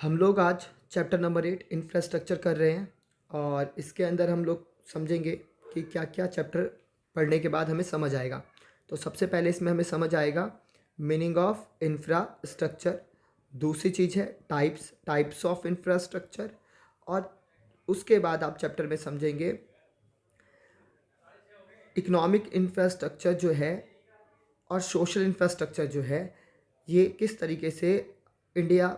हम लोग आज चैप्टर नंबर 8 इंफ्रास्ट्रक्चर कर रहे हैं और इसके अंदर हम लोग समझेंगे कि क्या क्या चैप्टर पढ़ने के बाद हमें समझ आएगा। तो सबसे पहले इसमें हमें समझ आएगा मीनिंग ऑफ इंफ्रास्ट्रक्चर। दूसरी चीज़ है टाइप्स ऑफ इंफ्रास्ट्रक्चर। और उसके बाद आप चैप्टर में समझेंगे इकोनॉमिक इंफ्रास्ट्रक्चर जो है और सोशल इंफ्रास्ट्रक्चर जो है, ये किस तरीके से इंडिया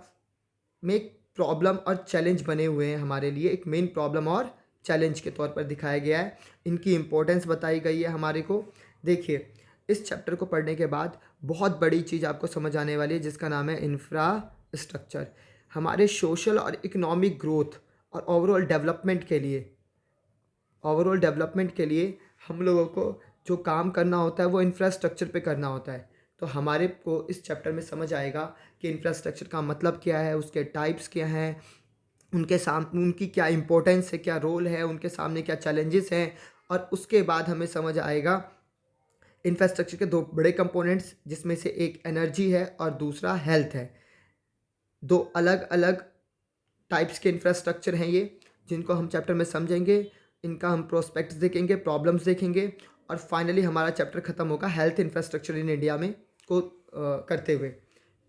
में एक प्रॉब्लम और चैलेंज बने हुए हैं। हमारे लिए एक मेन प्रॉब्लम और चैलेंज के तौर पर दिखाया गया है। इनकी इम्पोर्टेंस बताई गई है हमारे को। देखिए, इस चैप्टर को पढ़ने के बाद बहुत बड़ी चीज़ आपको समझ आने वाली है जिसका नाम है इंफ्रास्ट्रक्चर। हमारे सोशल और इकोनॉमिक ग्रोथ और ओवरऑल डेवलपमेंट के लिए हम लोगों को जो काम करना होता है वो इंफ्रास्ट्रक्चर पे करना होता है। तो हमारे को इस चैप्टर में समझ आएगा कि इंफ्रास्ट्रक्चर का मतलब क्या है, उसके टाइप्स क्या हैं, उनकी क्या इंपॉर्टेंस है, क्या रोल है, उनके सामने क्या चैलेंजेस हैं। और उसके बाद हमें समझ आएगा इंफ्रास्ट्रक्चर के दो बड़े कंपोनेंट्स, जिसमें से एक एनर्जी है और दूसरा हेल्थ है। दो अलग अलग टाइप्स के इंफ्रास्ट्रक्चर हैं ये, जिनको हम चैप्टर में समझेंगे। इनका हम प्रोस्पेक्ट्स देखेंगे, प्रॉब्लम्स देखेंगे और फाइनली हमारा चैप्टर ख़त्म होगा हेल्थ इंफ्रास्ट्रक्चर इन इंडिया में को करते हुए।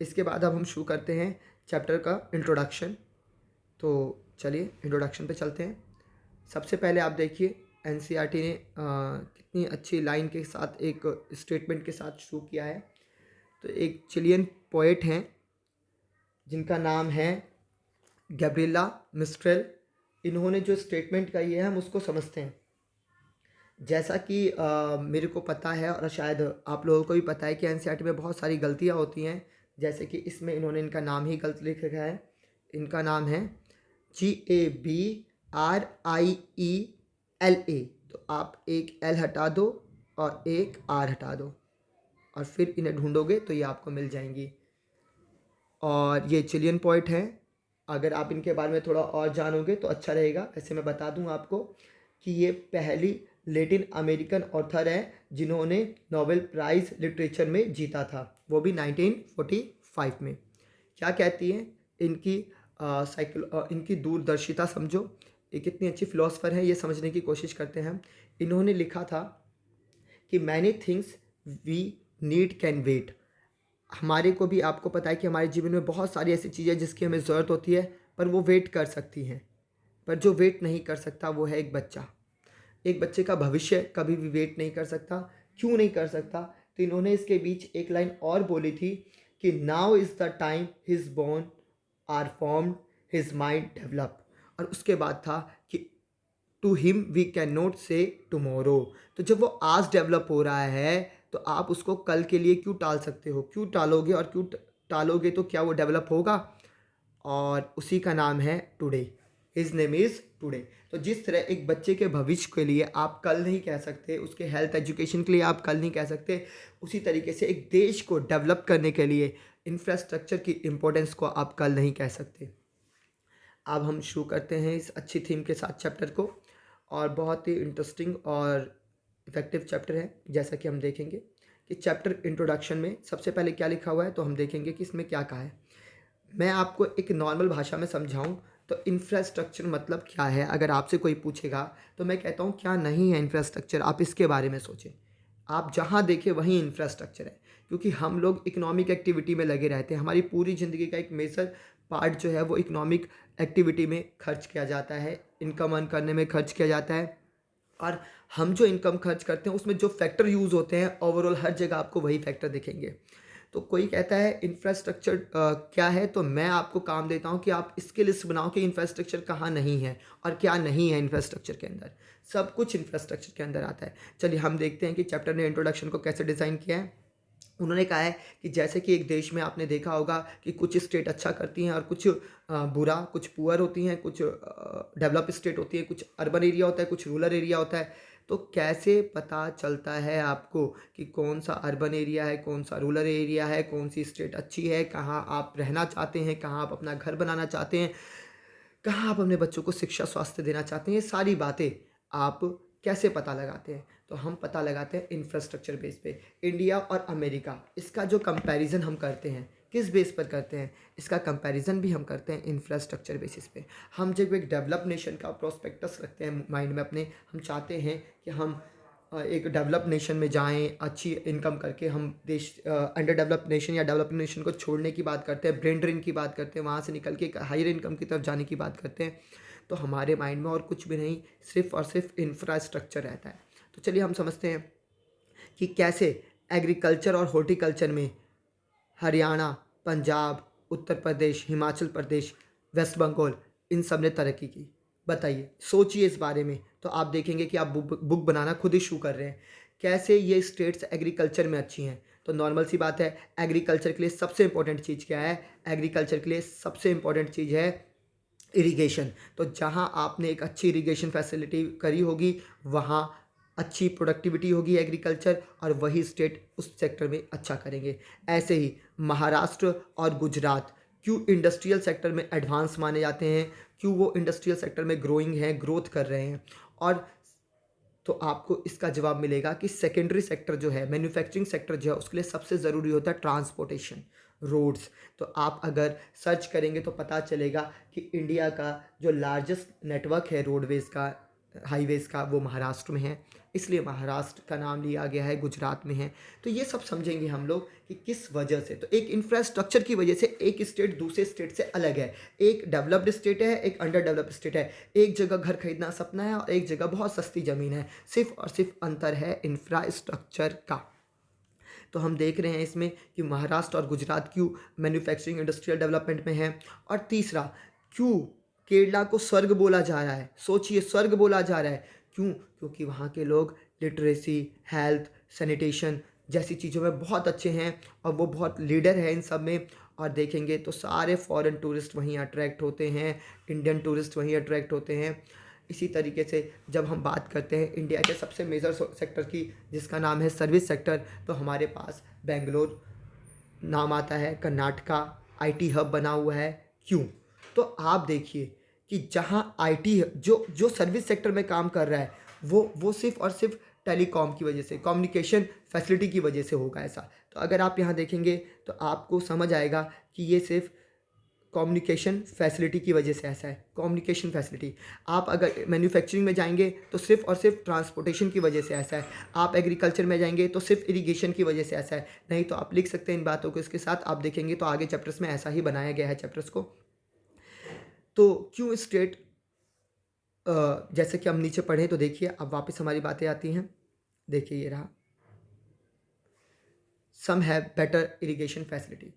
इसके बाद अब हम शुरू करते हैं चैप्टर का इंट्रोडक्शन। तो चलिए इंट्रोडक्शन पे चलते हैं। सबसे पहले आप देखिए एनसीईआरटी ने कितनी अच्छी लाइन के साथ एक स्टेटमेंट के साथ शुरू किया है। तो एक चिलियन पोएट हैं जिनका नाम है गैब्रिएला मिस्ट्रेल। इन्होंने जो स्टेटमेंट कही है हम उसको समझते हैं। जैसा कि मेरे को पता है और शायद आप लोगों को भी पता है कि एनसीईआरटी में बहुत सारी गलतियां होती हैं। जैसे कि इसमें इन्होंने इनका नाम ही गलत लिख रखा है। इनका नाम है GABRIELA। तो आप एक एल हटा दो और एक आर हटा दो और फिर इन्हें ढूंढोगे तो ये आपको मिल जाएंगी। और ये चिलियन पोइट हैं। अगर आप इनके बारे में थोड़ा और जानोगे तो अच्छा रहेगा। ऐसे मैं बता दूं आपको कि ये पहली लेटिन अमेरिकन ऑथर हैं जिन्होंने नोबेल प्राइज़ लिटरेचर में जीता था, वो भी 1945 में। क्या कहती हैं इनकी इनकी दूरदर्शिता समझो। ये कितनी अच्छी फिलोसफर है, ये समझने की कोशिश करते हैं हम। इन्होंने लिखा था कि many things we need can wait. हमारे को भी, आपको पता है कि हमारे जीवन में बहुत सारी ऐसी चीज़ें जिसकी हमें ज़रूरत होती है पर वो वेट कर सकती हैं। पर जो वेट नहीं कर सकता वो है एक बच्चा। एक बच्चे का भविष्य कभी भी वेट नहीं कर सकता। क्यों नहीं कर सकता? तो इन्होंने इसके बीच एक लाइन और बोली थी कि now is the time his born are formed his mind develop. और उसके बाद था कि to him we can not say tomorrow. तो जब वो आज डेवलप हो रहा है तो आप उसको कल के लिए क्यों टाल सकते हो? क्यों टालोगे? और क्यों टालोगे तो क्या वो डेवलप होगा? और उसी का नाम है today. His name is today. तो जिस तरह एक बच्चे के भविष्य के लिए आप कल नहीं कह सकते, उसके हेल्थ एजुकेशन के लिए आप कल नहीं कह सकते, उसी तरीके से एक देश को डेवलप करने के लिए इंफ्रास्ट्रक्चर की इम्पोर्टेंस को आप कल नहीं कह सकते। अब हम शुरू करते हैं इस अच्छी थीम के साथ चैप्टर को। और बहुत ही इंटरेस्टिंग और इफ़ेक्टिव चैप्टर है। जैसा कि हम देखेंगे कि चैप्टर इंट्रोडक्शन में सबसे पहले क्या लिखा हुआ है, तो हम देखेंगे कि इसमें क्या कहा है। मैं आपको एक नॉर्मल भाषा में समझाऊं तो इंफ्रास्ट्रक्चर मतलब क्या है, अगर आपसे कोई पूछेगा तो मैं कहता हूं क्या नहीं है इंफ्रास्ट्रक्चर, आप इसके बारे में सोचें। आप जहां देखें वहीं इंफ्रास्ट्रक्चर है, क्योंकि हम लोग इकोनॉमिक एक्टिविटी में लगे रहते हैं। हमारी पूरी ज़िंदगी का एक मेजर पार्ट जो है वो इकोनॉमिक एक्टिविटी में खर्च किया जाता है, इनकम अर्न करने में खर्च किया जाता है। और हम जो इनकम खर्च करते हैं उसमें जो फैक्टर यूज़ होते हैं, ओवरऑल हर जगह आपको वही फैक्टर दिखेंगे। तो कोई कहता है इंफ्रास्ट्रक्चर क्या है, तो मैं आपको काम देता हूं कि आप इसकी लिस्ट बनाओ कि इंफ्रास्ट्रक्चर कहाँ नहीं है और क्या नहीं है इंफ्रास्ट्रक्चर के अंदर। सब कुछ इंफ्रास्ट्रक्चर के अंदर आता है। चलिए हम देखते हैं कि चैप्टर ने इंट्रोडक्शन को कैसे डिज़ाइन किया है। उन्होंने कहा है कि जैसे कि एक देश में आपने देखा होगा कि कुछ स्टेट अच्छा करती हैं और कुछ बुरा, कुछ पुअर होती हैं, कुछ डेवलप स्टेट होती है, कुछ अर्बन एरिया होता है, कुछ रूरल एरिया होता है। तो कैसे पता चलता है आपको कि कौन सा अर्बन एरिया है, कौन सा रूरल एरिया है, कौन सी स्टेट अच्छी है, कहाँ आप रहना चाहते हैं, कहाँ आप अपना घर बनाना चाहते हैं, कहाँ आप अपने बच्चों को शिक्षा स्वास्थ्य देना चाहते हैं? ये सारी बातें आप कैसे पता लगाते हैं? तो हम पता लगाते हैं इंफ्रास्ट्रक्चर बेस पे। इंडिया और अमेरिका, इसका जो कंपैरिजन हम करते हैं, किस बेस पर करते हैं, इसका कंपैरिजन भी हम करते हैं इंफ्रास्ट्रक्चर बेसिस पे। हम जब एक डेवलप नेशन का प्रोस्पेक्टस रखते हैं माइंड में अपने, हम चाहते हैं कि हम एक डेवलप नेशन में जाएं, अच्छी इनकम करके हम देश अंडर डेवलप नेशन या डेवलपिंग नेशन को छोड़ने की बात करते हैं, ब्रेन ड्रेन की बात करते हैं, वहाँ से निकल के एक हायर इनकम की तरफ जाने की बात करते हैं, तो हमारे माइंड में और कुछ भी नहीं, सिर्फ और सिर्फ इंफ्रास्ट्रक्चर रहता है। तो चलिए हम समझते हैं कि कैसे एग्रीकल्चर और हॉर्टिकल्चर में हरियाणा, पंजाब, उत्तर प्रदेश, हिमाचल प्रदेश, वेस्ट बंगाल इन सब ने तरक्की की। बताइए, सोचिए इस बारे में, तो आप देखेंगे कि आप बुक बनाना खुद ही शुरू कर रहे हैं। कैसे ये स्टेट्स एग्रीकल्चर में अच्छी हैं? तो नॉर्मल सी बात है, एग्रीकल्चर के लिए सबसे इंपॉर्टेंट चीज़ क्या है? एग्रीकल्चर के लिए सबसे इंपॉर्टेंट चीज़ है इरिगेशन। तो जहाँ आपने एक अच्छी इरिगेशन फैसिलिटी करी होगी, वहाँ अच्छी प्रोडक्टिविटी होगी एग्रीकल्चर, और वही स्टेट उस सेक्टर में अच्छा करेंगे। ऐसे ही महाराष्ट्र और गुजरात क्यों इंडस्ट्रियल सेक्टर में एडवांस माने जाते हैं, क्यों वो इंडस्ट्रियल सेक्टर में ग्रोइंग हैं, ग्रोथ कर रहे हैं? और तो आपको इसका जवाब मिलेगा कि सेकेंडरी सेक्टर जो है, मैन्युफैक्चरिंग सेक्टर जो है, उसके लिए सबसे ज़रूरी होता है ट्रांसपोर्टेशन, रोड्स। तो आप अगर सर्च करेंगे तो पता चलेगा कि इंडिया का जो लार्जेस्ट नेटवर्क है रोडवेज़ का, हाईवेज़ का, वो महाराष्ट्र में है, इसलिए महाराष्ट्र का नाम लिया गया है, गुजरात में है। तो ये सब समझेंगे हम लोग कि किस वजह से। तो एक इंफ्रास्ट्रक्चर की वजह से एक स्टेट दूसरे स्टेट से अलग है। एक डेवलप्ड स्टेट है, एक अंडर डेवलप्ड स्टेट है। एक जगह घर खरीदना सपना है और एक जगह बहुत सस्ती ज़मीन है। सिर्फ और सिर्फ अंतर है इंफ्रास्ट्रक्चर का। तो हम देख रहे हैं इसमें कि महाराष्ट्र और गुजरात क्यों मैन्युफैक्चरिंग इंडस्ट्रियल डेवलपमेंट में है। और तीसरा, क्यों केरला को स्वर्ग बोला जा रहा है? सोचिए, स्वर्ग बोला जा रहा है क्यों? क्योंकि वहाँ के लोग लिटरेसी, हेल्थ, सैनिटेशन जैसी चीज़ों में बहुत अच्छे हैं और वो बहुत लीडर है इन सब में। और देखेंगे तो सारे फॉरेन टूरिस्ट वहीं अट्रैक्ट होते हैं, इंडियन टूरिस्ट वहीं अट्रैक्ट होते हैं। इसी तरीके से जब हम बात करते हैं इंडिया के सबसे मेजर सेक्टर की, जिसका नाम है सर्विस सेक्टर, तो हमारे पास बेंगलोर नाम आता है, कर्नाटका आईटी हब बना हुआ है। क्यों? तो आप देखिए कि जहाँ आईटी जो सर्विस सेक्टर में काम कर रहा है, वो सिर्फ और सिर्फ टेलीकॉम की वजह से, कम्युनिकेशन फैसिलिटी की वजह से होगा ऐसा। तो अगर आप यहाँ देखेंगे तो आपको समझ आएगा कि ये सिर्फ कम्युनिकेशन फैसिलिटी की वजह से ऐसा है। कम्युनिकेशन फैसिलिटी, आप अगर मैन्युफैक्चरिंग में जाएंगे तो सिर्फ और सिर्फ ट्रांसपोर्टेशन की वजह से ऐसा है। आप एग्रीकल्चर में जाएंगे तो सिर्फ इरिगेशन की वजह से ऐसा है। नहीं तो आप लिख सकते हैं इन बातों को, इसके साथ आप देखेंगे तो आगे चैप्टर्स में ऐसा ही बनाया गया है चैप्टर्स को। तो क्यों स्टेट, जैसे कि हम नीचे पढ़ें तो देखिए, अब वापस हमारी बातें आती हैं। देखिए ये रहा, some have better irrigation facility,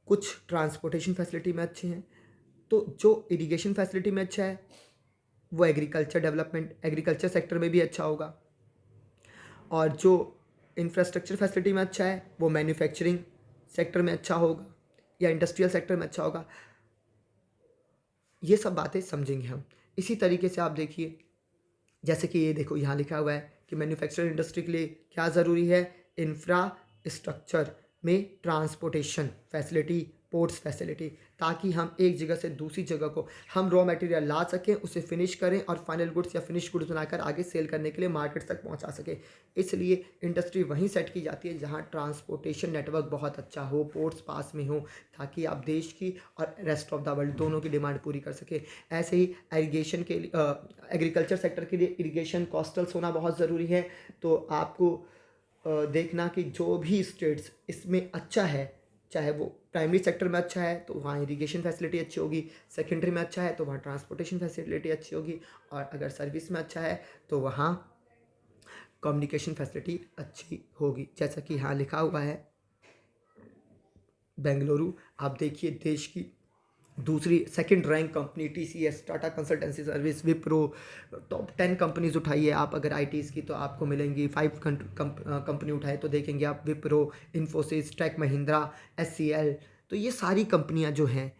कुछ ट्रांसपोर्टेशन फैसिलिटी में अच्छे हैं। तो जो इरिगेशन फैसिलिटी में अच्छा है वो एग्रीकल्चर डेवलपमेंट, एग्रीकल्चर सेक्टर में भी अच्छा होगा। और जो इंफ्रास्ट्रक्चर फैसिलिटी में अच्छा है वो मैन्युफैक्चरिंग सेक्टर में अच्छा होगा या इंडस्ट्रियल सेक्टर में अच्छा होगा। ये सब बातें समझेंगे हम। इसी तरीके से आप देखिए, जैसे कि ये देखो यहाँ लिखा हुआ है कि मैन्युफैक्चरिंग इंडस्ट्री के लिए क्या ज़रूरी है? इंफ्रास्ट्रक्चर में ट्रांसपोर्टेशन फैसिलिटी, पोर्ट्स फैसिलिटी, ताकि हम एक जगह से दूसरी जगह को हम रॉ मटेरियल ला सकें, उसे फिनिश करें और फाइनल गुड्स या फिनिश गुड्स बनाकर आगे सेल करने के लिए मार्केट तक पहुंचा सकें। इसलिए इंडस्ट्री वहीं सेट की जाती है जहां ट्रांसपोर्टेशन नेटवर्क बहुत अच्छा हो, पोर्ट्स पास में हो, ताकि आप देश की और रेस्ट ऑफ द वर्ल्ड दोनों की डिमांड पूरी कर सके। ऐसे ही इरिगेशन के लिए, एग्रीकल्चर सेक्टर के लिए इरिगेशन कोस्टल्स होना बहुत ज़रूरी है। तो आपको देखना कि जो भी स्टेट्स इसमें अच्छा है, चाहे वो प्राइमरी सेक्टर में अच्छा है तो वहाँ इरिगेशन फैसिलिटी अच्छी होगी, सेकेंडरी में अच्छा है तो वहाँ ट्रांसपोर्टेशन फैसिलिटी अच्छी होगी, और अगर सर्विस में अच्छा है तो वहाँ कम्युनिकेशन फैसिलिटी अच्छी होगी। जैसा कि यहाँ लिखा हुआ है बेंगलुरु, आप देखिए देश की दूसरी second rank company TCS, Tata consultancy service, Wipro, top 10 companies उठाइए आप अगर आईटीज़ की तो आपको मिलेंगी। 5 कंपनी उठाए तो देखेंगे आप विप्रो, इन्फोसिस, टेक महिंद्रा, एचसीएल। तो ये सारी कंपनियां जो हैं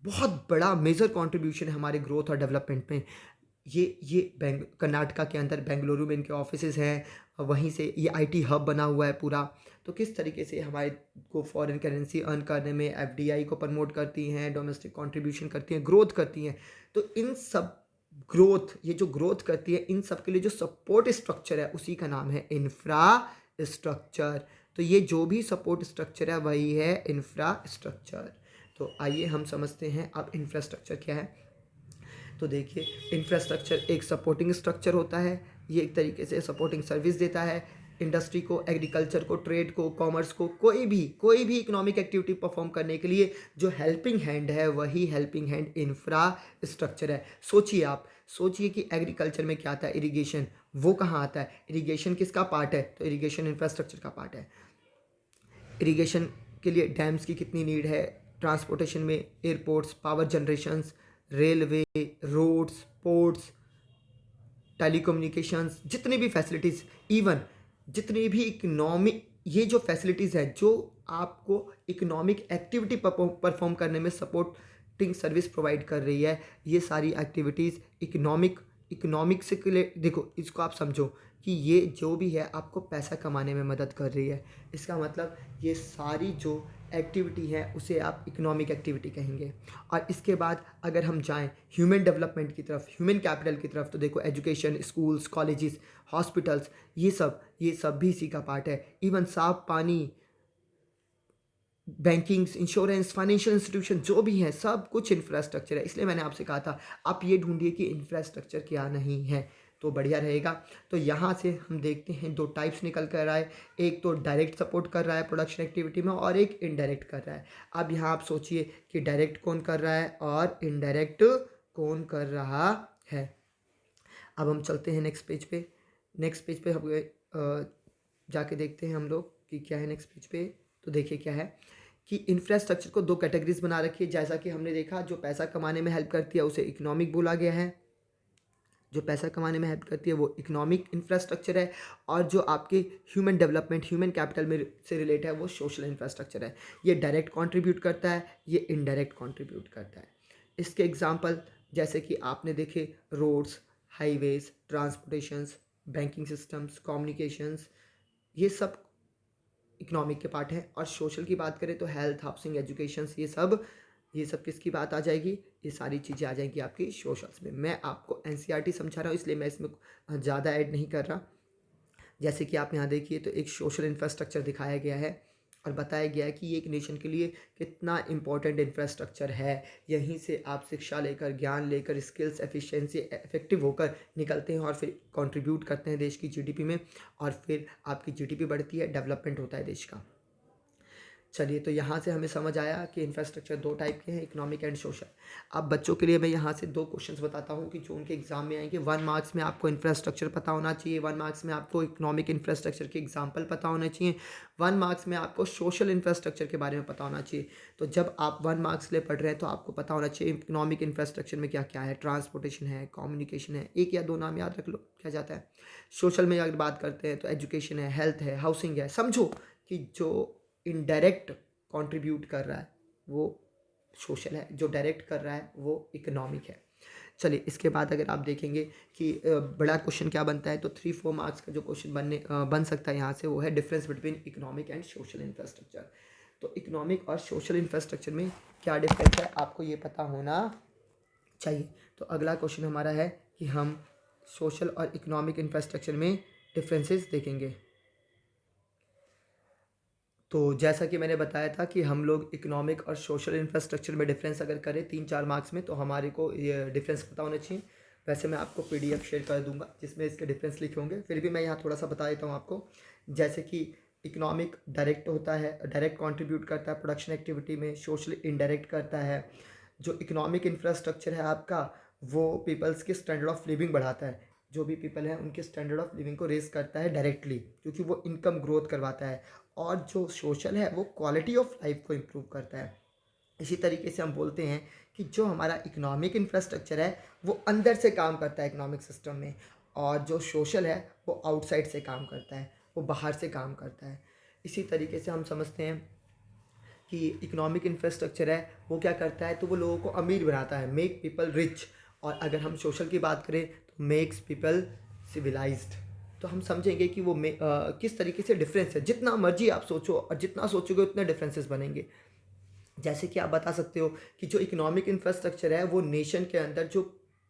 बहुत बड़ा मेजर कंट्रीब्यूशन है हमारे ग्रोथ और डेवलपमेंट में। ये कर्नाटका के अंदर बेंगलुरु में इनके ऑफिसेज हैं, वहीं से ये आईटी हब बना हुआ है पूरा। तो किस तरीके से हमारे को फॉरेन करेंसी अर्न करने में एफडीआई को प्रमोट करती हैं, डोमेस्टिक कंट्रीब्यूशन करती हैं, ग्रोथ करती हैं। तो इन सब ग्रोथ, ये जो ग्रोथ करती है, इन सब के लिए जो सपोर्ट स्ट्रक्चर है उसी का नाम है इंफ्रास्ट्रक्चर। तो ये जो भी सपोर्ट स्ट्रक्चर है वही है इंफ्रास्ट्रक्चर। तो आइए हम समझते हैं अब इंफ्रास्ट्रक्चर क्या है। तो देखिए, इंफ्रास्ट्रक्चर एक सपोर्टिंग स्ट्रक्चर होता है। ये एक तरीके से सपोर्टिंग सर्विस देता है इंडस्ट्री को, एग्रीकल्चर को, ट्रेड को, कॉमर्स को, कोई भी इकोनॉमिक एक्टिविटी परफॉर्म करने के लिए जो हेल्पिंग हैंड है वही हेल्पिंग हैंड इंफ्रास्ट्रक्चर है। सोचिए कि एग्रीकल्चर में क्या आता है, इरिगेशन, वो कहाँ आता है? इरिगेशन किसका पार्ट है? तो इरिगेशन इंफ्रास्ट्रक्चर का पार्ट है। इरिगेशन के लिए डैम्स की कितनी नीड है, ट्रांसपोर्टेशन में airports, power generations, railway, roads, ports, telecommunications, जितनी भी फैसिलिटीज़, इवन जितनी भी इकोनॉमिक, ये जो फैसिलिटीज़ है जो आपको इकोनॉमिक एक्टिविटी परफॉर्म करने में सपोर्टिंग सर्विस प्रोवाइड कर रही है, ये सारी एक्टिविटीज़ इकोनॉमिक से के लिए, देखो इसको आप समझो कि ये जो भी है आपको पैसा कमाने में मदद कर रही है। इसका मतलब ये सारी जो एक्टिविटी है उसे आप इकोनॉमिक एक्टिविटी कहेंगे। और इसके बाद अगर हम जाएं ह्यूमन डेवलपमेंट की तरफ, ह्यूमन कैपिटल की तरफ, तो देखो एजुकेशन, स्कूल्स, कॉलेजेस, हॉस्पिटल्स, ये सब भी इसी का पार्ट है। इवन साफ पानी, बैंकिंग्स, इंश्योरेंस, फाइनेंशियल इंस्टीट्यूशन जो भी हैं सब कुछ इंफ्रास्ट्रक्चर है। इसलिए मैंने आपसे कहा था आप ये ढूंढिए कि इंफ्रास्ट्रक्चर क्या नहीं है, तो बढ़िया रहेगा। तो यहाँ से हम देखते हैं दो टाइप्स निकल कर आए, एक तो डायरेक्ट सपोर्ट कर रहा है प्रोडक्शन एक्टिविटी में और एक इनडायरेक्ट कर रहा है। अब यहाँ आप सोचिए कि डायरेक्ट कौन कर रहा है और इनडायरेक्ट कौन कर रहा है। अब हम चलते हैं नेक्स्ट पेज पे हम जाके देखते हैं हम लोग कि क्या है नेक्स्ट पेज पे। तो देखिए क्या है कि इंफ्रास्ट्रक्चर को दो कैटेगरीज बना रखी है। जैसा कि हमने देखा, जो पैसा कमाने में हेल्प करती है उसे इकोनॉमिक बोला गया है, जो पैसा कमाने में हेल्प करती है वो इकोनॉमिक इंफ्रास्ट्रक्चर है, और जो आपके ह्यूमन डेवलपमेंट, ह्यूमन कैपिटल में से रिलेट है वो सोशल इंफ्रास्ट्रक्चर है। ये डायरेक्ट कंट्रीब्यूट करता है, ये इनडायरेक्ट कंट्रीब्यूट करता है। इसके एग्जांपल जैसे कि आपने देखे, roads, highways, transportations, banking systems, communications, ये सब इकोनॉमिक के पार्ट हैं। और सोशल की बात करें तो हेल्थ, हाउसिंग, एजुकेशन, ये सब किसकी बात आ जाएगी? ये सारी चीज़ें आ जाएंगी आपकी सोशल्स में। मैं आपको एनसीईआरटी समझा रहा हूँ इसलिए मैं इसमें ज़्यादा ऐड नहीं कर रहा। जैसे कि आप यहाँ देखिए तो एक सोशल इंफ्रास्ट्रक्चर दिखाया गया है और बताया गया है कि ये एक नेशन के लिए कितना इम्पोर्टेंट इंफ्रास्ट्रक्चर है। यहीं से आप शिक्षा लेकर, ज्ञान लेकर, स्किल्स, एफिशिएंसी, इफेक्टिव होकर निकलते हैं और फिर कंट्रीब्यूट करते हैं देश की जीडीपी में, और फिर आपकी जीडीपी बढ़ती है, डेवलपमेंट होता है देश का। चलिए, तो यहाँ से हमें समझ आया कि इंफ्रास्ट्रक्चर दो टाइप के हैं, इकोनॉमिक एंड सोशल। अब बच्चों के लिए मैं यहाँ से दो क्वेश्चंस बताता हूँ कि जो उनके एग्जाम में आएंगे। 1 मार्क्स में आपको इंफ्रास्ट्रक्चर पता होना चाहिए, 1 मार्क्स में आपको इकोनॉमिक इंफ्रास्ट्रक्चर के एग्जाम्पल पता होना चाहिए, 1 मार्क्स में आपको सोशल इंफ्रास्ट्रक्चर के बारे में पता होना चाहिए। तो जब आप 1 मार्क्स लिए पढ़ रहे हैं तो आपको पता होना चाहिए इकोनॉमिक इंफ्रास्ट्रक्चर में क्या क्या है, ट्रांसपोर्टेशन है, कम्युनिकेशन है, एक या दो नाम याद रख लो क्या जाता है। सोशल में अगर बात करते हैं तो एजुकेशन है, हेल्थ है, हाउसिंग है। समझो कि जो इनडायरेक्ट कंट्रीब्यूट कर रहा है वो सोशल है, जो डायरेक्ट कर रहा है वो इकोनॉमिक है। चलिए, इसके बाद अगर आप देखेंगे कि बड़ा क्वेश्चन क्या बनता है, तो 3-4 मार्क्स का जो क्वेश्चन बन सकता है यहाँ से वो है difference between economic and social infrastructure. तो इकोनॉमिक और सोशल इंफ्रास्ट्रक्चर में क्या डिफरेंस है आपको ये पता होना चाहिए। तो अगला क्वेश्चन हमारा है कि हम सोशल और इकोनॉमिक इंफ्रास्ट्रक्चर में डिफरेंसेस देखेंगे। तो जैसा कि मैंने बताया था कि हम लोग इकोनॉमिक और सोशल इंफ्रास्ट्रक्चर में डिफरेंस अगर करें 3-4 मार्क्स में तो हमारे को ये डिफरेंस पता होना चाहिए। वैसे मैं आपको पीडीएफ शेयर कर दूंगा जिसमें इसके डिफरेंस लिखे होंगे, फिर भी मैं यहाँ थोड़ा सा बता देता हूँ आपको। जैसे कि इकोनॉमिक डायरेक्ट होता है, डायरेक्ट कंट्रीब्यूट करता है प्रोडक्शन एक्टिविटी में, सोशल इनडायरेक्ट करता है। जो इकोनॉमिक इंफ्रास्ट्रक्चर है आपका वो पीपल्स के स्टैंडर्ड ऑफ लिविंग बढ़ाता है, जो भी पीपल हैं उनके स्टैंडर्ड ऑफ लिविंग को रेज करता है डायरेक्टली, क्योंकि वो इनकम ग्रोथ करवाता है। और जो सोशल है वो क्वालिटी ऑफ लाइफ को इम्प्रूव करता है। इसी तरीके से हम बोलते हैं कि जो हमारा इकोनॉमिक इंफ्रास्ट्रक्चर है वो अंदर से काम करता है इकोनॉमिक सिस्टम में, और जो सोशल है वो आउटसाइड से काम करता है, वो बाहर से काम करता है। इसी तरीके से हम समझते हैं कि इकोनॉमिक इंफ्रास्ट्रक्चर है वो क्या करता है, तो वो लोगों को अमीर बनाता है, मेक पीपल रिच। और अगर हम सोशल की बात करें तो मेक्स पीपल सिविलाइज्ड। तो हम समझेंगे कि वो किस तरीके से डिफरेंस है। जितना मर्जी आप सोचो और जितना सोचोगे उतने डिफरेंसेस बनेंगे। जैसे कि आप बता सकते हो कि जो इकोनॉमिक इंफ्रास्ट्रक्चर है वो नेशन के अंदर जो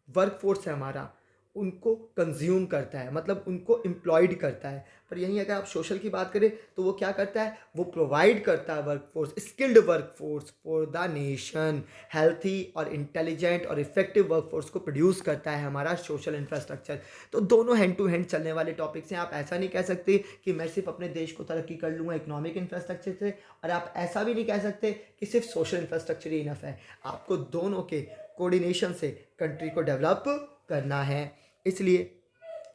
वर्क फोर्स है हमारा उनको कंज्यूम करता है, मतलब उनको एम्प्लॉयड करता है। पर यहीं अगर आप सोशल की बात करें तो वो क्या करता है, वो प्रोवाइड करता है workforce, skilled workforce for the nation. Healthy और इंटेलिजेंट और इफेक्टिव वर्कफोर्स को प्रोड्यूस करता है हमारा सोशल इंफ्रास्ट्रक्चर। तो दोनों हैंड टू हैंड चलने वाले टॉपिक्स हैं। आप ऐसा नहीं कह सकते कि मैं सिर्फ अपने देश को तरक्की कर लूँगा इकोनॉमिक इंफ्रास्ट्रक्चर से, और आप ऐसा भी नहीं कह सकते कि सिर्फ सोशल इंफ्रास्ट्रक्चर ही इनफ है। आपको दोनों के कोऑर्डिनेशन से कंट्री को डेवलप करना है। इसलिए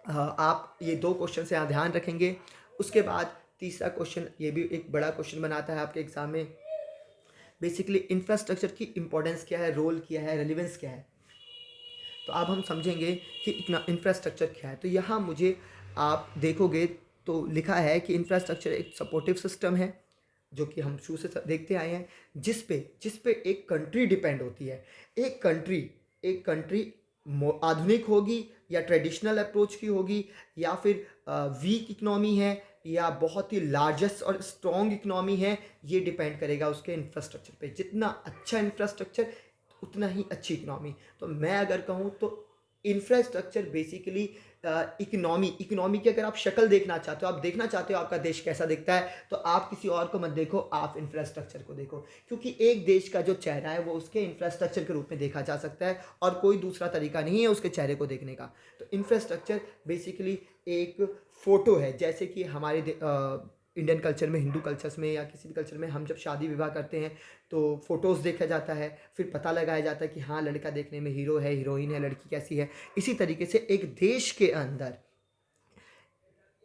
आप ये 2 क्वेश्चन से यहाँ ध्यान रखेंगे। उसके बाद तीसरा क्वेश्चन, ये भी एक बड़ा क्वेश्चन बनाता है आपके एग्जाम में। बेसिकली इंफ्रास्ट्रक्चर की इंपॉर्टेंस क्या है, रोल क्या है, रेलिवेंस क्या है। तो अब हम समझेंगे कि इंफ्रास्ट्रक्चर क्या है। तो यहाँ मुझे आप देखोगे तो लिखा है कि इंफ्रास्ट्रक्चर एक सपोर्टिव सिस्टम है, जो कि हम शुरू से देखते आए हैं, जिस पे एक कंट्री डिपेंड होती है। एक कंट्री आधुनिक होगी या ट्रेडिशनल अप्रोच की होगी, या फिर वीक इकनॉमी है या बहुत ही लार्जेस्ट और स्ट्रॉन्ग इकनॉमी है, ये डिपेंड करेगा उसके इंफ्रास्ट्रक्चर पे। जितना अच्छा इंफ्रास्ट्रक्चर उतना ही अच्छी इकनॉमी। तो मैं अगर कहूँ तो इंफ्रास्ट्रक्चर बेसिकली इकोनॉमी की अगर आप शक्ल देखना चाहते हो, आप देखना चाहते हो आपका देश कैसा दिखता है, तो आप किसी और को मत देखो, आप इंफ्रास्ट्रक्चर को देखो। क्योंकि एक देश का जो चेहरा है वो उसके इंफ्रास्ट्रक्चर के रूप में देखा जा सकता है, और कोई दूसरा तरीका नहीं है उसके चेहरे को देखने का। तो इंफ्रास्ट्रक्चर बेसिकली एक फ़ोटो है। जैसे कि हमारे इंडियन कल्चर में, हिंदू कल्चर्स में या किसी भी कल्चर में, हम जब शादी विवाह करते हैं तो फ़ोटोज़ देखा जाता है, फिर पता लगाया जाता है कि हाँ लड़का देखने में हीरो है, हीरोइन है, लड़की कैसी है। इसी तरीके से एक देश के अंदर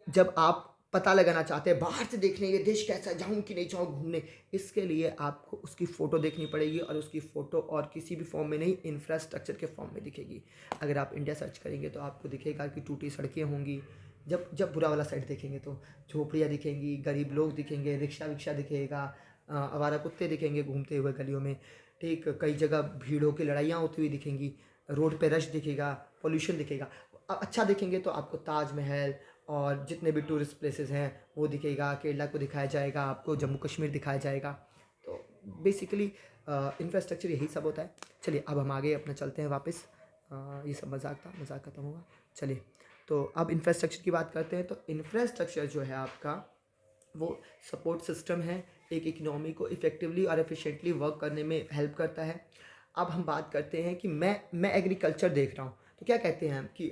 जब आप पता लगाना चाहते हैं बाहर से देखने, ये देश कैसा है, जाऊँ कि नहीं जाऊँ घूमने, इसके लिए आपको उसकी फ़ोटो देखनी पड़ेगी, और उसकी फ़ोटो और किसी भी फॉर्म में नहीं, इंफ्रास्ट्रक्चर के फॉर्म में दिखेगी। अगर आप इंडिया सर्च करेंगे तो आपको दिखेगा कि टूटी सड़कें होंगी, जब बुरा वाला साइड देखेंगे तो झोपड़ियाँ दिखेंगी, गरीब लोग दिखेंगे, रिक्शा विक्शा दिखेगा, आवारा कुत्ते दिखेंगे घूमते हुए गलियों में, ठीक। कई जगह भीड़ों की लड़ाइयाँ होती हुई दिखेंगी, रोड पे रश दिखेगा, पोल्यूशन दिखेगा। अच्छा देखेंगे तो आपको ताजमहल और जितने भी टूरिस्ट प्लेसेस हैं वो दिखेगा, केरला को दिखाया जाएगा, आपको जम्मू कश्मीर दिखाया जाएगा। तो बेसिकली इंफ्रास्ट्रक्चर यही सब होता है। चलिए अब हम आगे अपना चलते हैं वापस। ये सब मजाक था, मजाक खत्म होगा। चलिए तो अब इंफ्रास्ट्रक्चर की बात करते हैं। तो इंफ्रास्ट्रक्चर जो है आपका वो सपोर्ट सिस्टम है, एक इकनॉमी को इफ़ेक्टिवली और एफिशिएंटली वर्क करने में हेल्प करता है। अब हम बात करते हैं कि मैं एग्रीकल्चर देख रहा हूँ, तो क्या कहते हैं हम कि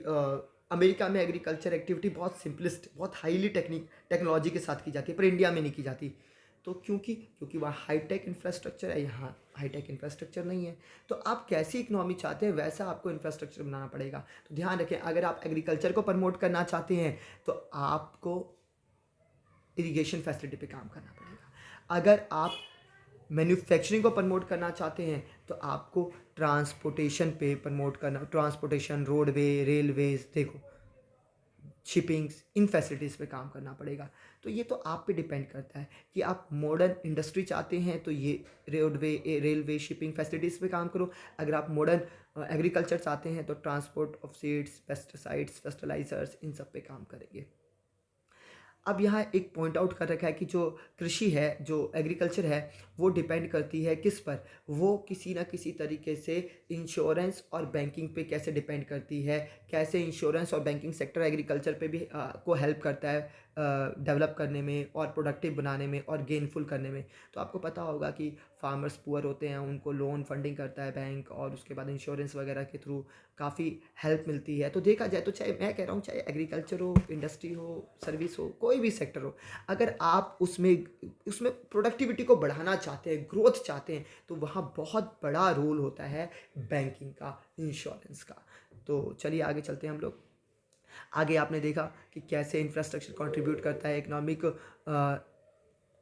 अमेरिका में एग्रीकल्चर एक्टिविटी बहुत सिंपलिस्ट, बहुत हाईली टेक्नोलॉजी के साथ की जाती है, पर इंडिया में नहीं की जाती। तो क्योंकि वहाँ हाईटेक इंफ्रास्ट्रक्चर है, यहाँ हाईटेक इंफ्रास्ट्रक्चर नहीं है। तो आप कैसी इकनॉमी चाहते हैं वैसा आपको इंफ्रास्ट्रक्चर बनाना पड़ेगा। तो ध्यान रखें, अगर आप एग्रीकल्चर को प्रमोट करना चाहते हैं तो आपको इरिगेशन फैसिलिटी पे काम करना पड़ेगा। अगर आप मैन्युफैक्चरिंग को प्रमोट करना चाहते हैं तो आपको ट्रांसपोर्टेशन पे प्रमोट करना, ट्रांसपोर्टेशन, रोडवे, रेलवेज, देखो शिपिंग्स, इन फैसिलिटीज़ पे काम करना पड़ेगा। तो ये तो आप पे डिपेंड करता है कि आप मॉडर्न इंडस्ट्री चाहते हैं तो ये रोडवे, रेलवे, शिपिंग फैसिलिटीज़ पे काम करो। अगर आप मॉडर्न एग्रीकल्चर चाहते हैं तो transport of seeds, pesticides, fertilizers, इन सब पे काम करेंगे। अब यहाँ एक पॉइंट आउट कर रखा है कि जो कृषि है, जो एग्रीकल्चर है, वो डिपेंड करती है किस पर, वो किसी ना किसी तरीके से इंश्योरेंस और बैंकिंग पे कैसे डिपेंड करती है, कैसे इंश्योरेंस और बैंकिंग सेक्टर एग्रीकल्चर पे भी को हेल्प करता है डेवलप करने में और प्रोडक्टिव बनाने में और गेनफुल करने में। तो आपको पता होगा कि फार्मर्स पुअर होते हैं, उनको लोन फंडिंग करता है बैंक, और उसके बाद इंश्योरेंस वगैरह के थ्रू काफ़ी हेल्प मिलती है। तो देखा जाए तो चाहे मैं कह रहा हूँ, चाहे एग्रीकल्चर हो, इंडस्ट्री हो, सर्विस हो, कोई भी सेक्टर हो, अगर आप उसमें प्रोडक्टिविटी को बढ़ाना चाहते हैं, ग्रोथ चाहते हैं, तो वहाँ बहुत बड़ा रोल होता है बैंकिंग का, इंश्योरेंस का। तो चलिए आगे चलते हैं हम लोग। आगे आपने देखा कि कैसे इंफ्रास्ट्रक्चर कंट्रीब्यूट करता है इकोनॉमिक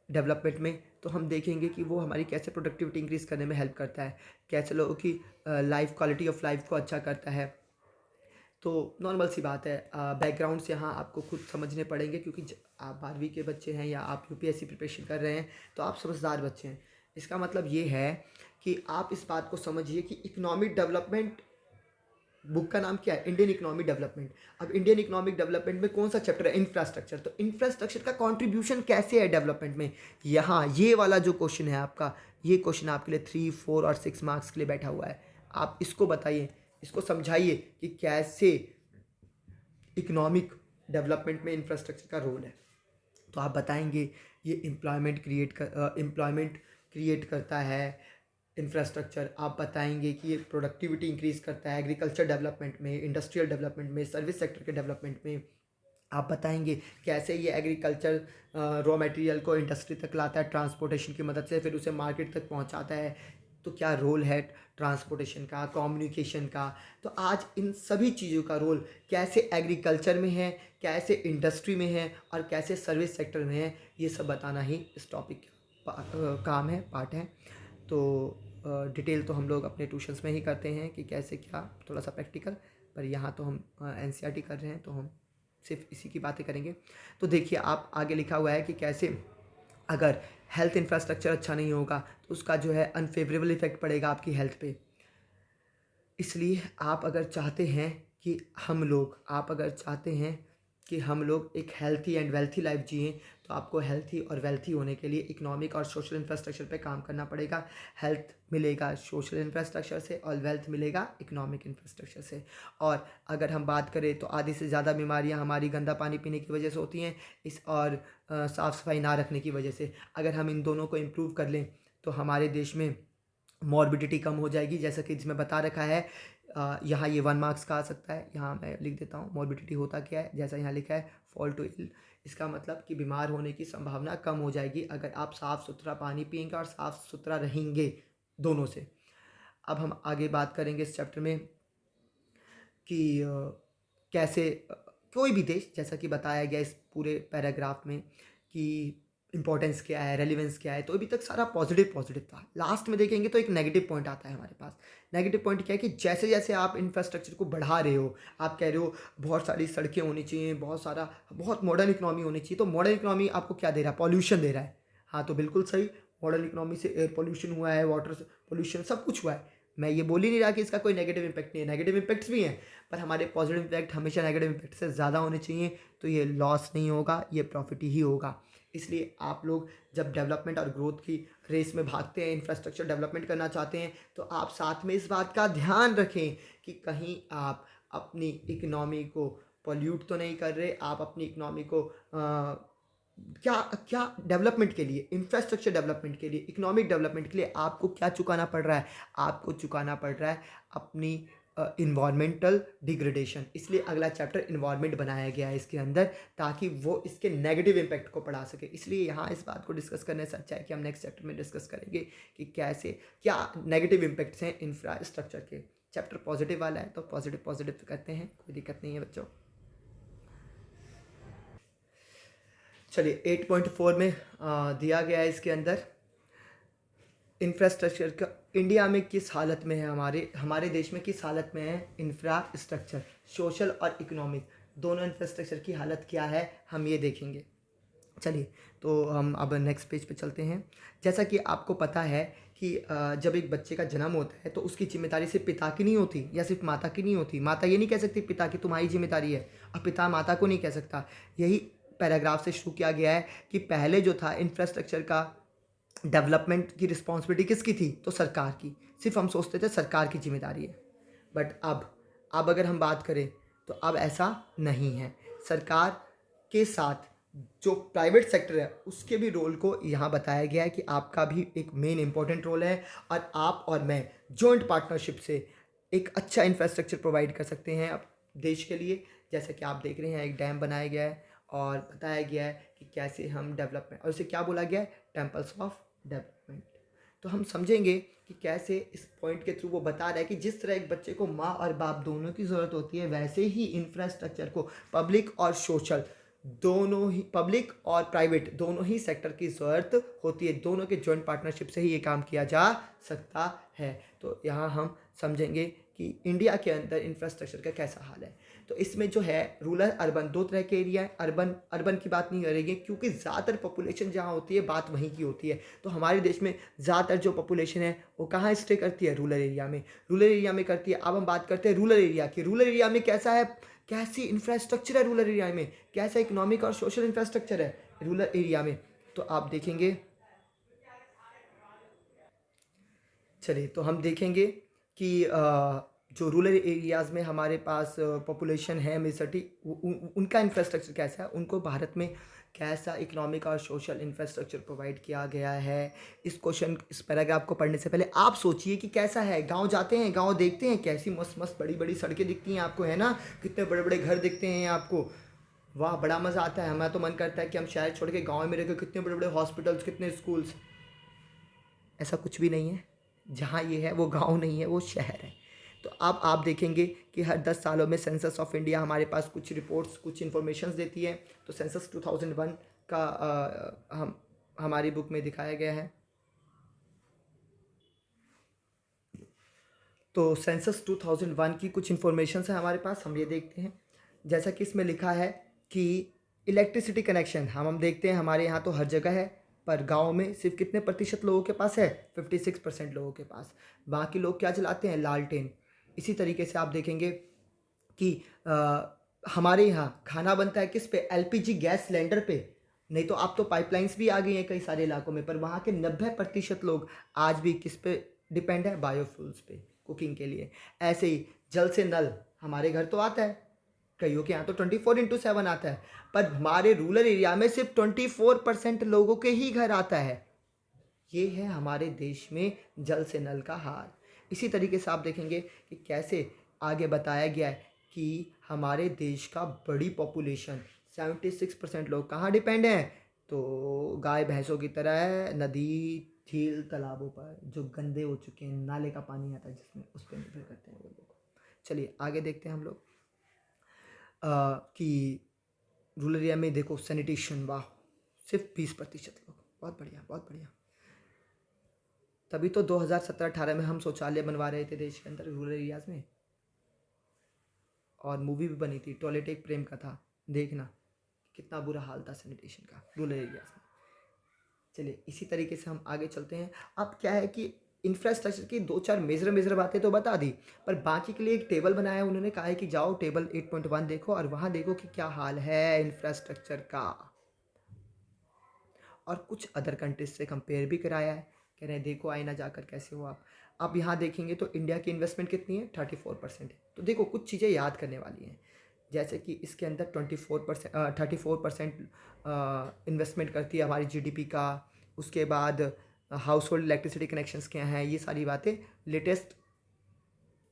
डेवलपमेंट में। तो हम देखेंगे कि वो हमारी कैसे प्रोडक्टिविटी इंक्रीज़ करने में हेल्प करता है, कैसे लोगों की लाइफ, क्वालिटी ऑफ लाइफ को अच्छा करता है। तो नॉर्मल सी बात है, बैकग्राउंड्स यहाँ आपको खुद समझने पड़ेंगे, क्योंकि आप 12वीं के बच्चे हैं या आप यूपीएससी प्रिपरेशन कर रहे हैं तो आप समझदार बच्चे हैं। इसका मतलब ये है कि आप इस बात को समझिए कि इकोनॉमिक डेवलपमेंट, बुक का नाम क्या है, इंडियन इकोनॉमिक डेवलपमेंट। अब इंडियन इकोनॉमिक डेवलपमेंट में कौन सा चैप्टर है, इंफ्रास्ट्रक्चर। तो इंफ्रास्ट्रक्चर का कंट्रीब्यूशन कैसे है डेवलपमेंट में, यहाँ ये वाला जो क्वेश्चन है आपका, ये क्वेश्चन आपके लिए 3, 4 और 6 मार्क्स के लिए बैठा हुआ है। आप इसको बताइए, इसको समझाइए कि कैसे इकोनॉमिक डेवलपमेंट में इंफ्रास्ट्रक्चर का रोल है। तो आप बताएंगे ये एम्प्लॉयमेंट क्रिएट करता है इंफ्रास्ट्रक्चर। आप बताएंगे कि ये प्रोडक्टिविटी इंक्रीज़ करता है एग्रीकल्चर डेवलपमेंट में, इंडस्ट्रियल डेवलपमेंट में, सर्विस सेक्टर के डेवलपमेंट में। आप बताएंगे कैसे ये एग्रीकल्चर रॉ मटेरियल को इंडस्ट्री तक लाता है ट्रांसपोर्टेशन की मदद से, फिर उसे मार्केट तक पहुंचाता है। तो क्या रोल है ट्रांसपोर्टेशन का, कम्युनिकेशन का। तो आज इन सभी चीज़ों का रोल कैसे एग्रीकल्चर में है, कैसे इंडस्ट्री में है और कैसे सर्विस सेक्टर में है, ये सब बताना ही इस टॉपिक का काम है, पार्ट है। तो डिटेल तो हम लोग अपने ट्यूशन्स में ही करते हैं कि कैसे क्या, थोड़ा सा प्रैक्टिकल, पर यहाँ तो हम एनसीईआरटी कर रहे हैं तो हम सिर्फ इसी की बातें करेंगे। तो देखिए आप आगे लिखा हुआ है कि कैसे अगर हेल्थ इंफ्रास्ट्रक्चर अच्छा नहीं होगा तो उसका जो है अनफेवरेबल इफेक्ट पड़ेगा आपकी हेल्थ पे। इसलिए आप अगर चाहते हैं कि हम लोग एक हेल्थी एंड वेल्थी लाइफ जिएं, तो आपको हेल्थी और वेल्थी होने के लिए इकोनॉमिक और सोशल इंफ्रास्ट्रक्चर पे काम करना पड़ेगा। हेल्थ मिलेगा सोशल इंफ्रास्ट्रक्चर से और वेल्थ मिलेगा इकोनॉमिक इंफ्रास्ट्रक्चर से। और अगर हम बात करें तो आधी से ज़्यादा बीमारियां हमारी गंदा पानी पीने की वजह से होती हैं, और साफ़ सफाई ना रखने की वजह से। अगर हम इन दोनों को इम्प्रूव कर लें तो हमारे देश में मॉर्बिडिटी कम हो जाएगी, जैसा कि इसमें बता रखा है। यहाँ ये 1 मार्क्स का आ सकता है, यहाँ मैं लिख देता हूँ मॉर्बिडिटी होता क्या है। जैसा यहाँ लिखा है फॉल टू इल, इसका मतलब कि बीमार होने की संभावना कम हो जाएगी अगर आप साफ़ सुथरा पानी पिएंगे और साफ़ सुथरा रहेंगे दोनों से। अब हम आगे बात करेंगे इस चैप्टर में कि कैसे कोई भी देश, जैसा कि बताया गया इस पूरे पैराग्राफ में कि इंपॉर्टेंस क्या है, रेलिवेंस क्या है, तो अभी तक सारा पॉजिटिव था। लास्ट में देखेंगे तो एक नेगेटिव पॉइंट आता है हमारे पास। नेगेटिव पॉइंट क्या है कि जैसे जैसे आप इंफ्रास्ट्रक्चर को बढ़ा रहे हो, आप कह रहे हो बहुत सारी सड़कें होनी चाहिए, बहुत मॉडर्न इकोनॉमी होनी चाहिए, तो मॉडर्न इकोनॉमी आपको क्या दे रहा है? पॉल्यूशन दे रहा है। हाँ, तो बिल्कुल सही, मॉडर्न इकोनॉमी से एयर पॉल्यूशन हुआ है, वाटर पॉल्यूशन, सब कुछ हुआ है। मैं ये बोल ही नहीं रहा कि इसका कोई नेगेटिव इम्पैक्ट नहीं है, नेगेटिव इम्पैक्ट्स भी हैं, पर हमारे पॉजिटिव इम्पैक्ट हमेशा नेगेटिव इम्पैक्ट से ज़्यादा होने चाहिए। तो ये लॉस नहीं होगा, ये प्रॉफिट ही होगा। इसलिए आप लोग जब डेवलपमेंट और ग्रोथ की रेस में भागते हैं, इंफ्रास्ट्रक्चर डेवलपमेंट करना चाहते हैं, तो आप साथ में इस बात का ध्यान रखें कि कहीं आप अपनी इकनॉमी को पॉल्यूट तो नहीं कर रहे। आप अपनी इकनॉमी को क्या क्या डेवलपमेंट के लिए, इंफ्रास्ट्रक्चर डेवलपमेंट के लिए, इकोनॉमिक डेवलपमेंट के लिए आपको क्या चुकाना पड़ रहा है? आपको चुकाना पड़ रहा है अपनी इन्वायरमेंटल डिग्रेडेशन। इसलिए अगला चैप्टर इन्वायरमेंट बनाया गया है इसके अंदर, ताकि वो इसके नेगेटिव इम्पैक्ट को पढ़ा सके। इसलिए यहाँ इस बात को डिस्कस करने से अच्छा है कि हम नेक्स्ट चैप्टर में डिस्कस करेंगे कि कैसे क्या नेगेटिव इम्पैक्ट्स हैं इंफ्रास्ट्रक्चर के। चैप्टर पॉजिटिव वाला है तो पॉजिटिव करते हैं, कोई दिक्कत नहीं है बच्चों। चलिए 8.4 में दिया गया है इसके अंदर इंफ्रास्ट्रक्चर का इंडिया में किस हालत में है, हमारे देश में किस हालत में है इंफ्रास्ट्रक्चर, सोशल और इकोनॉमिक दोनों इंफ्रास्ट्रक्चर की हालत क्या है, हम ये देखेंगे। चलिए तो हम अब नेक्स्ट पेज पे चलते हैं। जैसा कि आपको पता है कि जब एक बच्चे का जन्म होता है तो उसकी जिम्मेदारी सिर्फ पिता की नहीं होती या सिर्फ माता की नहीं होती। माता ये नहीं कह सकती पिता की तुम्हारी जिम्मेदारी है, और पिता माता को नहीं कह सकता। यही पैराग्राफ से शुरू किया गया है कि पहले जो था इंफ्रास्ट्रक्चर का डेवलपमेंट की रिस्पॉन्सिबिलिटी किसकी थी? तो सरकार की। सिर्फ हम सोचते थे सरकार की जिम्मेदारी है, बट अब अगर हम बात करें तो अब ऐसा नहीं है। सरकार के साथ जो प्राइवेट सेक्टर है उसके भी रोल को यहाँ बताया गया है कि आपका भी एक मेन इंपॉर्टेंट रोल है, और आप और मैं जॉइंट पार्टनरशिप से एक अच्छा इंफ्रास्ट्रक्चर प्रोवाइड कर सकते हैं अब देश के लिए। जैसे कि आप देख रहे हैं एक डैम बनाया गया है और बताया गया है कि कैसे हम डेवलपमेंट, और उसे क्या बोला गया है? Temples of development. तो हम समझेंगे कि कैसे इस पॉइंट के थ्रू वो बता रहा है कि जिस तरह एक बच्चे को माँ और बाप दोनों की ज़रूरत होती है, वैसे ही इंफ्रास्ट्रक्चर को पब्लिक और सोशल दोनों ही, पब्लिक और प्राइवेट दोनों ही सेक्टर की ज़रूरत होती है। दोनों के जॉइंट पार्टनरशिप से ही ये काम किया जा सकता है। तो यहाँ हम समझेंगे कि इंडिया के अंदर इंफ्रास्ट्रक्चर का कैसा हाल है। तो इसमें जो है रूरल अर्बन दो तरह के एरिया है। अर्बन की बात नहीं करेंगे क्योंकि ज़्यादातर पॉपुलेशन जहाँ होती है बात वहीं की होती है। तो हमारे देश में ज़्यादातर जो पॉपुलेशन है वो कहाँ स्टे करती है? रूरल एरिया में। रूरल एरिया में करती है। अब हम बात करते हैं रूरल एरिया की। रूरल एरिया में कैसा है, कैसी इंफ्रास्ट्रक्चर है रूरल एरिया में, कैसा इकोनॉमिक और सोशल इंफ्रास्ट्रक्चर है रूरल एरिया में, तो आप देखेंगे। चलिए तो हम देखेंगे कि जो रूरल एरियाज़ में हमारे पास पॉपुलेशन है मेजॉरिटी, उनका इंफ्रास्ट्रक्चर कैसा है, उनको भारत में कैसा इकोनॉमिक और सोशल इंफ्रास्ट्रक्चर प्रोवाइड किया गया है। इस पैराग्राफ को पढ़ने से पहले आप सोचिए कि कैसा है। गांव जाते हैं, गांव देखते हैं, कैसी मस्त मस्त बड़ी बड़ी सड़कें दिखती हैं आपको, है ना, कितने बड़े बड़े घर दिखते हैं आपको, वाह बड़ा मज़ा आता है। हमारा तो मन करता है कि हम शहर छोड़ के गाँव में रह के, कितने बड़े बड़े हॉस्पिटल्स, कितने स्कूल्स। ऐसा कुछ भी नहीं है, जहाँ ये है वो गांव नहीं है, वो शहर है। तो अब आप देखेंगे कि हर 10 सालों में सेंसस ऑफ इंडिया हमारे पास कुछ रिपोर्ट्स, कुछ इन्फॉर्मेशंस देती है। तो सेंसस 2001 का हम हमारी बुक में दिखाया गया है। तो सेंसस 2001 की कुछ इन्फॉर्मेशन है हमारे पास, हम ये देखते हैं। जैसा कि इसमें लिखा है कि इलेक्ट्रिसिटी कनेक्शन हम देखते हैं हमारे यहाँ तो हर जगह है, पर गांव में सिर्फ कितने प्रतिशत लोगों के पास है, 56% लोगों के पास। बाकी लोग क्या जलाते हैं, लालटेन। इसी तरीके से आप देखेंगे कि हमारे यहाँ खाना बनता है किस पे, एलपीजी गैस सिलेंडर पे। नहीं तो अब तो पाइपलाइंस भी आ गई हैं कई सारे इलाकों में, पर वहाँ के 90% लोग आज भी किस पे डिपेंड है, बायोफ्यूल्स पे कुकिंग के लिए। ऐसे ही जल से नल हमारे घर तो आता है, कईयों के यहाँ तो 24/7 आता है, पर हमारे रूरल एरिया में सिर्फ 24% लोगों के ही घर आता है। ये है हमारे देश में जल से नल का हाल। इसी तरीके से आप देखेंगे कि कैसे आगे बताया गया है कि हमारे देश का बड़ी पॉपुलेशन 76% लोग कहाँ डिपेंड हैं, तो गाय भैंसों की तरह है, नदी झील तालाबों पर जो गंदे हो चुके हैं, नाले का पानी आता है जिसमें, उस पर निर्भर करते हैं वो लोग। चलिए आगे देखते हैं हम लोग कि रूरल एरिया में देखो सैनिटेशन, वाह सिर्फ 20% लोग, बहुत बढ़िया बहुत बढ़िया। तभी तो 2017-18 में हम शौचालय बनवा रहे थे देश के अंदर रूरल एरियाज़ में, और मूवी भी बनी थी, टॉयलेट एक प्रेम का था, देखना कितना बुरा हाल था सैनिटेशन का रूरल एरियाज़ में। चलिए इसी तरीके से हम आगे चलते हैं। अब क्या है कि इंफ्रास्ट्रक्चर की 2-4 मेजर बातें तो बता दी, पर बाकी के लिए एक टेबल बनाया है। उन्होंने कहा है कि जाओ टेबल 8.1 देखो और वहाँ देखो कि क्या हाल है इंफ्रास्ट्रक्चर का, और कुछ अदर कंट्रीज से कंपेयर भी कराया है। कह रहे हैं देखो आईना जाकर कैसे हो आप। अब यहाँ देखेंगे तो इंडिया की इन्वेस्टमेंट कितनी है, 34% है। तो देखो कुछ चीज़ें याद करने वाली हैं, जैसे कि इसके अंदर 34% इन्वेस्टमेंट करती है हमारी जीडीपी का। उसके बाद हाउस होल्ड इलेक्ट्रिसिटी कनेक्शंस क्या हैं, ये सारी बातें लेटेस्ट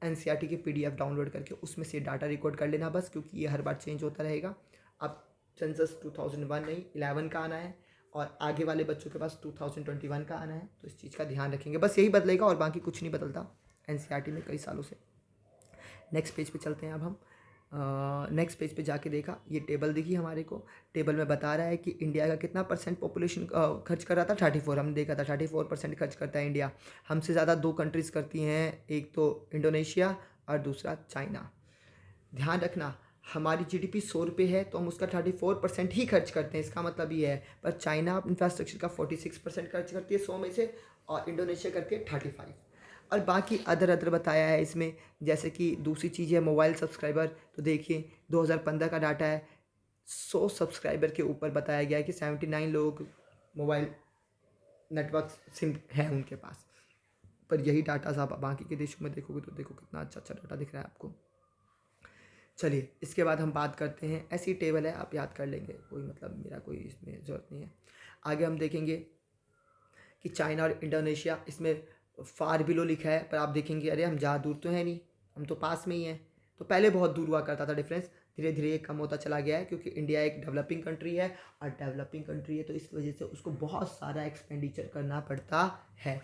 एनसीईआरटी की पीडीएफ डाउनलोड करके उसमें से डाटा रिकॉर्ड कर लेना बस, क्योंकि ये हर बार चेंज होता रहेगा। अब सेंसस 2001 नहीं 11 का आना है, और आगे वाले बच्चों के पास 2021 का आना है, तो इस चीज़ का ध्यान रखेंगे, बस यही बदलेगा और बाकी कुछ नहीं बदलता एनसीईआरटी में कई सालों से। नेक्स्ट पेज पे चलते हैं अब हम। नेक्स्ट पेज पे जाके देखा, ये टेबल दिखी हमारे को। टेबल में बता रहा है कि इंडिया का कितना परसेंट पॉपुलेशन खर्च कर रहा था, 34, हमने देखा था 34% खर्च करता है इंडिया। हमसे ज़्यादा 2 कंट्रीज़ करती हैं, एक तो इंडोनेशिया और दूसरा चाइना। ध्यान रखना हमारी जीडीपी 100 रुपये है तो हम उसका 34% ही खर्च करते हैं, इसका मतलब ये है। पर चाइना इंफ्रास्ट्रक्चर का 46% खर्च करती है 100 में से, और इंडोनेशिया करती है 35। और बाकी अदर बताया है इसमें, जैसे कि दूसरी चीज़ है मोबाइल सब्सक्राइबर। तो देखिए 2015 का डाटा है, 100 सब्सक्राइबर के ऊपर बताया गया है कि 79 लोग मोबाइल नेटवर्क सिम है उनके पास। पर यही डाटा आप बाकी के देशों में देखोगे तो देखो कितना अच्छा डाटा दिख रहा है आपको। चलिए इसके बाद हम बात करते हैं, ऐसी टेबल है आप याद कर लेंगे, कोई मतलब मेरा कोई इसमें ज़रूरत नहीं है। आगे हम देखेंगे कि चाइना और इंडोनेशिया, इसमें फार बिलो लिखा है, पर आप देखेंगे अरे हम ज़्यादा दूर तो है नहीं, हम तो पास में ही हैं। तो पहले बहुत दूर हुआ करता था डिफरेंस, धीरे धीरे ये कम होता चला गया है, क्योंकि इंडिया एक डेवलपिंग कंट्री है, और डेवलपिंग कंट्री है तो इस वजह से उसको बहुत सारा एक्सपेंडिचर करना पड़ता है।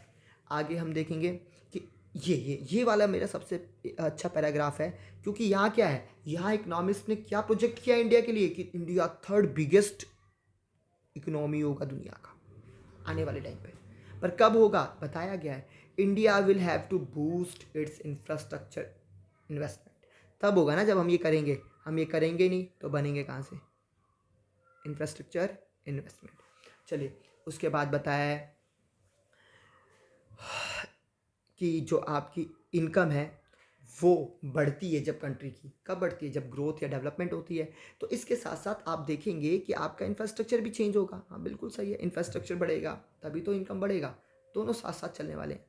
आगे हम देखेंगे कि ये वाला मेरा सबसे अच्छा पैराग्राफ है, क्योंकि यहाँ क्या है, यहाँ इकोनॉमिस्ट ने क्या प्रोजेक्ट किया इंडिया के लिए कि इंडिया 3rd बिगेस्ट इकोनॉमी होगा दुनिया का आने वाले टाइम पे। पर कब होगा बताया गया है, India will have to boost its infrastructure investment. तब होगा ना जब हम ये करेंगे, हम ये करेंगे नहीं तो बनेंगे कहाँ से इंफ्रास्ट्रक्चर इन्वेस्टमेंट। चलिए उसके बाद बताया है कि जो आपकी इनकम है वो बढ़ती है जब कंट्री की, कब बढ़ती है, जब ग्रोथ या डेवलपमेंट होती है। तो इसके साथ साथ आप देखेंगे कि आपका इंफ्रास्ट्रक्चर भी चेंज होगा। हाँ बिल्कुल सही है, इंफ्रास्ट्रक्चर बढ़ेगा तभी तो इनकम बढ़ेगा, दोनों साथ साथ चलने वाले हैं।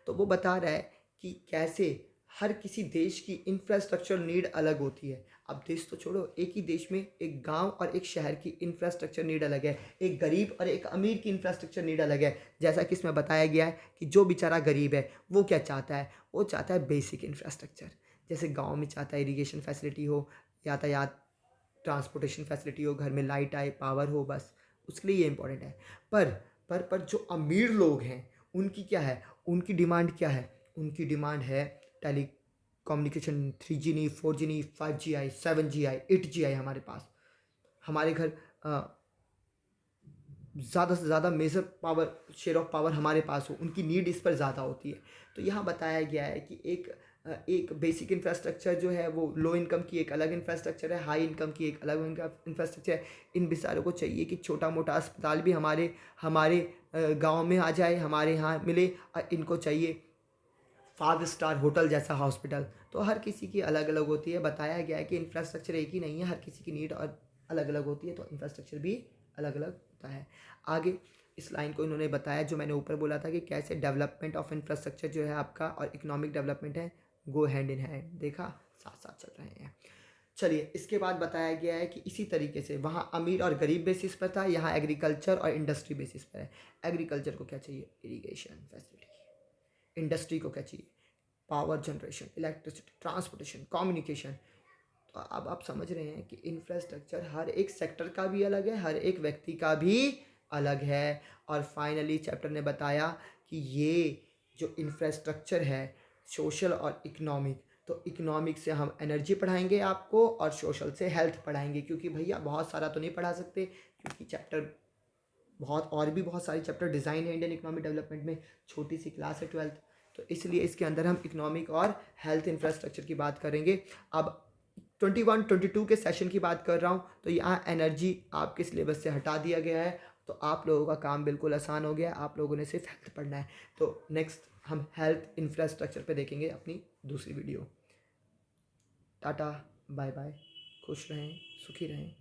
तो वो बता रहा है कि कैसे हर किसी देश की इंफ्रास्ट्रक्चर नीड अलग होती है। अब देश तो छोड़ो, एक ही देश में एक गांव और एक शहर की इंफ्रास्ट्रक्चर नीड अलग है, एक गरीब और एक अमीर की इंफ्रास्ट्रक्चर नीड अलग है। जैसा कि इसमें बताया गया है कि जो बेचारा गरीब है वो क्या चाहता है, वो चाहता है बेसिक इंफ्रास्ट्रक्चर। जैसे गाँव में चाहता है इरीगेशन फैसिलिटी हो, यातायात ट्रांसपोर्टेशन फैसिलिटी हो, घर में लाइट आए, पावर हो, बस उसके लिए ये इंपॉर्टेंट है। पर पर जो अमीर लोग हैं उनकी क्या है, उनकी डिमांड क्या है, उनकी डिमांड है टेली कम्युनिकेशन, 3G नहीं, 4G नहीं, 5G आए, 7G आए, 8G आए हमारे पास। हमारे घर ज़्यादा से ज़्यादा major power, share of power हमारे पास हो, उनकी नीड इस पर ज़्यादा होती है। तो यहाँ बताया गया है कि एक बेसिक इंफ्रास्ट्रक्चर जो है वो लो इनकम की एक अलग इंफ्रास्ट्रक्चर है, हाई इनकम की एक अलग इंफ्रास्ट्रक्चर है। इन बेचारों को चाहिए कि छोटा मोटा अस्पताल भी हमारे हमारे गांव में आ जाए, हमारे यहाँ मिले, और इनको चाहिए 5 स्टार होटल जैसा हॉस्पिटल। तो हर किसी की अलग अलग होती है। बताया गया है कि इंफ्रास्ट्रक्चर एक ही नहीं है, हर किसी की नीड और अलग अलग होती है, तो इंफ्रास्ट्रक्चर भी अलग अलग होता है। आगे इस लाइन को इन्होंने बताया जो मैंने ऊपर बोला था कि कैसे डेवलपमेंट ऑफ इंफ्रास्ट्रक्चर जो है आपका और इकोनॉमिक डेवलपमेंट है, गो हैंड इन हैंड, देखा, साथ साथ चल रहे हैं। चलिए, इसके बाद बताया गया है कि इसी तरीके से वहाँ अमीर और गरीब बेसिस पर था, यहाँ एग्रीकल्चर और इंडस्ट्री बेसिस पर है। एग्रीकल्चर को क्या चाहिए, इरीगेशन फैसिलिटी। इंडस्ट्री को क्या चाहिए, power generation, electricity, transportation, communication. तो अब आप समझ रहे हैं कि इंफ्रास्ट्रक्चर हर एक सेक्टर का भी अलग है, हर एक व्यक्ति का भी अलग है। और फाइनली चैप्टर ने बताया कि ये जो इंफ्रास्ट्रक्चर है सोशल और इकोनॉमिक, तो इकोनॉमिक से हम एनर्जी पढ़ाएंगे आपको और सोशल से हेल्थ पढ़ाएंगे, क्योंकि भैया बहुत सारा तो नहीं पढ़ा सकते, क्योंकि चैप्टर बहुत और भी बहुत सारे चैप्टर डिज़ाइन है इंडियन इकोनॉमिक डेवलपमेंट में, छोटी सी क्लास है 12th। तो इसलिए इसके अंदर हम इकोनॉमिक और हेल्थ इंफ्रास्ट्रक्चर की बात करेंगे। अब 21-22 के सेशन की बात कर रहा हूँ, तो यहाँ एनर्जी आपके सिलेबस से हटा दिया गया है, तो आप लोगों का काम बिल्कुल आसान हो गया है, आप लोगों ने सिर्फ हेल्थ पढ़ना है। तो नेक्स्ट हम हेल्थ इंफ्रास्ट्रक्चर पे देखेंगे अपनी दूसरी वीडियो। टाटा, बाय बाय, खुश रहें, सुखी रहें।